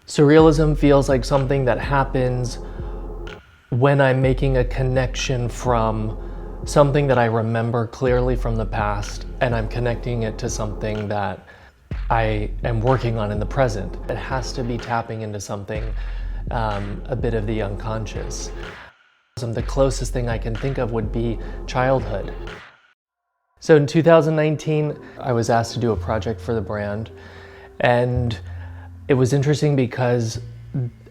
Surrealism feels like something that happens when I'm making a connection from something that I remember clearly from the past, and I'm connecting it to something that I am working on in the present. It has to be tapping into something, a bit of the unconscious. The closest thing I can think of would be childhood. So in 2019, I was asked to do a project for the brand, and it was interesting because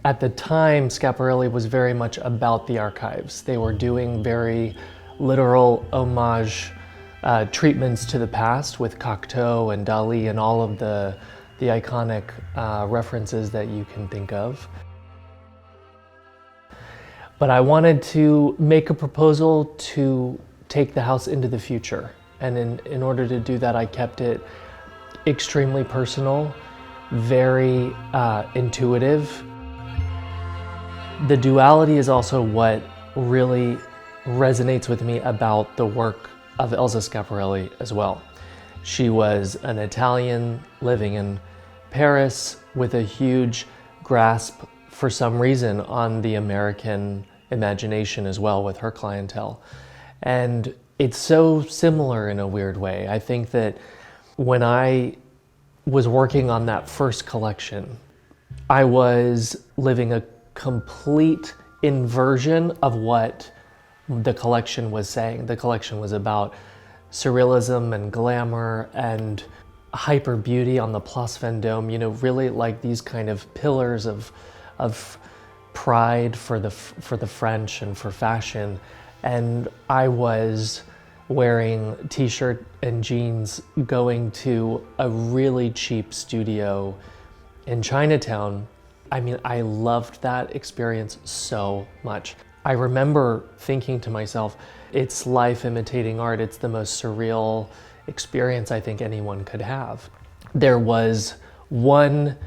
at the time, Schiaparelli was very much about the archives. They were doing very literal homage treatments to the past with Cocteau and Dali and all of the iconic references that you can think of. But I wanted to make a proposal to take the house into the future. And in order to do that, I kept it extremely personal, very intuitive. The duality is also what really resonates with me about the work of Elsa Schiaparelli as well. She was an Italian living in Paris with a huge grasp, for some reason, on the American imagination as well with her clientele. And it's so similar in a weird way. I think that when I was working on that first collection, I was living a complete inversion of what the collection was saying. The collection was about surrealism and glamour and hyper beauty on the Place Vendôme, you know, really like these kind of pillars of pride for the French and for fashion. And I was wearing t-shirt and jeans, going to a really cheap studio in Chinatown. I mean, I loved that experience so much. I remember thinking to myself, it's life imitating art. It's the most surreal experience I think anyone could have. There was one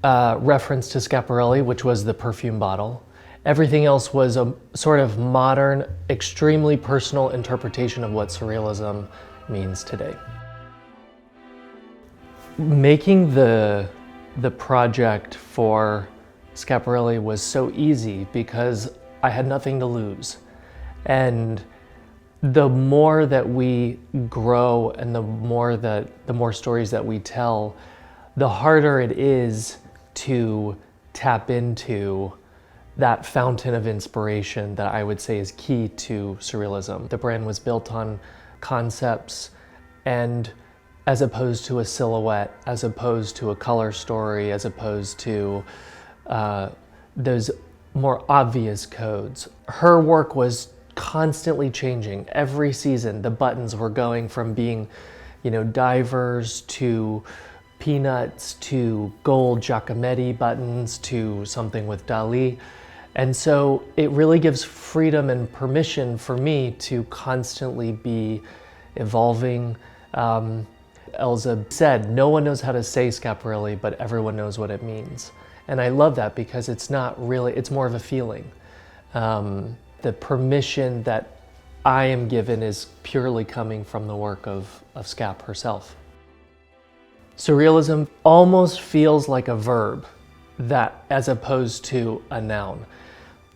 reference to Schiaparelli, which was the perfume bottle. Everything else was a sort of modern, extremely personal interpretation of what surrealism means today. Making the project for Schiaparelli was so easy because I had nothing to lose. And the more that we grow and the more stories that we tell, the harder it is to tap into that fountain of inspiration that I would say is key to surrealism. The brand was built on concepts, and as opposed to a silhouette, as opposed to a color story, as opposed to those more obvious codes. Her work was constantly changing. Every season, the buttons were going from being, you know, divers to peanuts to gold Giacometti buttons to something with Dali. And so it really gives freedom and permission for me to constantly be evolving. Elsa said, no one knows how to say Schiaparelli, but everyone knows what it means. And I love that because it's not really, it's more of a feeling. The permission that I am given is purely coming from the work of Schiap herself. Surrealism almost feels like a verb that, as opposed to a noun.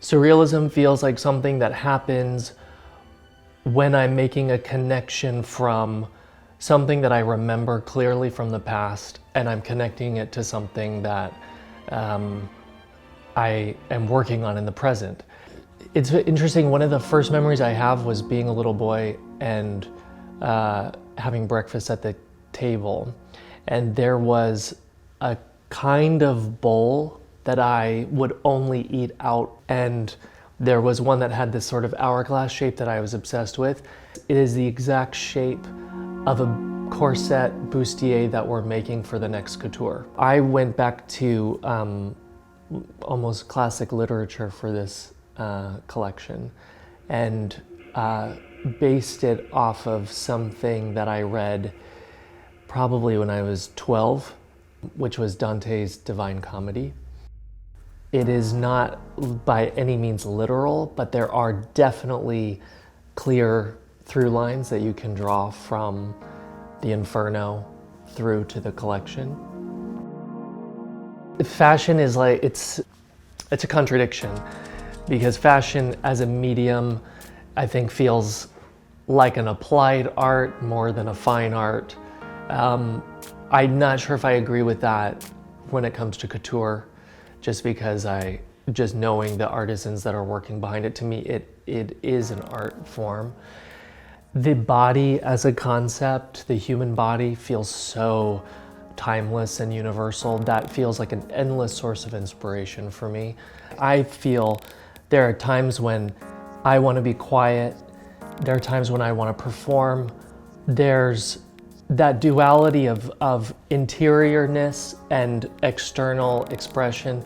Surrealism feels like something that happens when I'm making a connection from something that I remember clearly from the past, and I'm connecting it to something that I am working on in the present. It's interesting, one of the first memories I have was being a little boy and having breakfast at the table. And there was a kind of bowl that I would only eat out. And there was one that had this sort of hourglass shape that I was obsessed with. It is the exact shape of a corset bustier that we're making for the next couture. I went back to almost classic literature for this collection and based it off of something that I read probably when I was 12, which was Dante's Divine Comedy. It is not by any means literal, but there are definitely clear through lines that you can draw from the Inferno through to the collection. Fashion is like, it's a contradiction, because fashion as a medium, I think, feels like an applied art more than a fine art. I'm not sure if I agree with that when it comes to couture, just because just knowing the artisans that are working behind it, to me, it is an art form. The body as a concept, the human body, feels so timeless and universal. That feels like an endless source of inspiration for me. I feel there are times when I want to be quiet. There are times when I want to perform. There's that duality of interiorness and external expression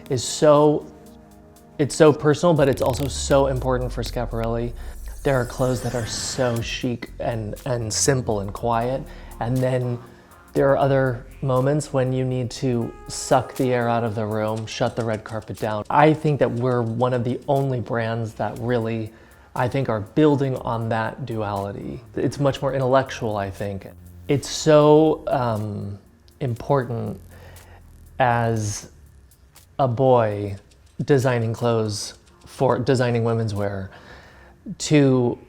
is it's so personal, but it's also so important for Schiaparelli. There are clothes that are so chic and simple and quiet, and then there are other moments when you need to suck the air out of the room, shut the red carpet down. I think that we're one of the only brands that really, I think, are building on that duality. It's much more intellectual, I think. It's so important as a boy designing clothes for designing women's wear to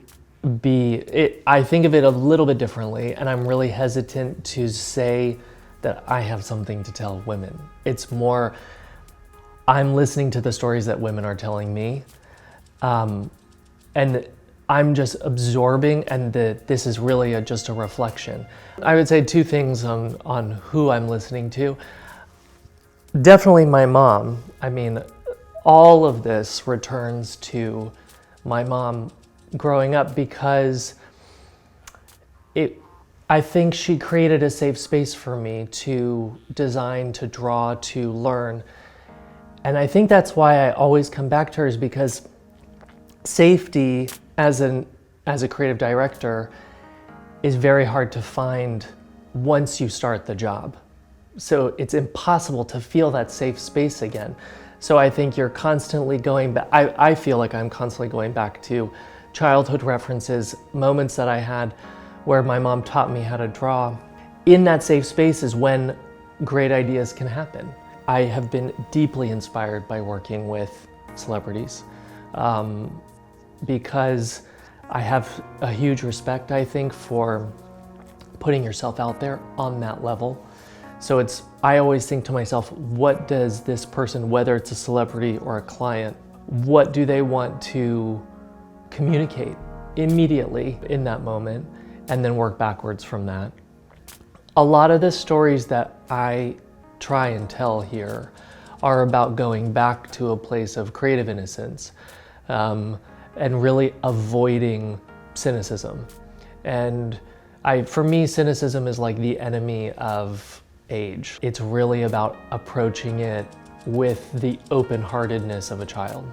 I think of it a little bit differently, and I'm really hesitant to say that I have something to tell women. It's more, I'm listening to the stories that women are telling me, and I'm just absorbing, and this is really just a reflection. I would say two things on who I'm listening to. Definitely my mom. I mean, all of this returns to my mom growing up, because I think she created a safe space for me to design, to draw, to learn. And I think that's why I always come back to her, is because safety as a creative director is very hard to find once you start the job. So it's impossible to feel that safe space again. So I think you're constantly going back. I feel like I'm constantly going back to childhood references, moments that I had where my mom taught me how to draw. In that safe space is when great ideas can happen. I have been deeply inspired by working with celebrities because I have a huge respect, I think, for putting yourself out there on that level. So I always think to myself, what does this person, whether it's a celebrity or a client, what do they want to communicate immediately in that moment, and then work backwards from that. A lot of the stories that I try and tell here are about going back to a place of creative innocence and really avoiding cynicism. And for me, cynicism is like the enemy of age. It's really about approaching it with the open-heartedness of a child.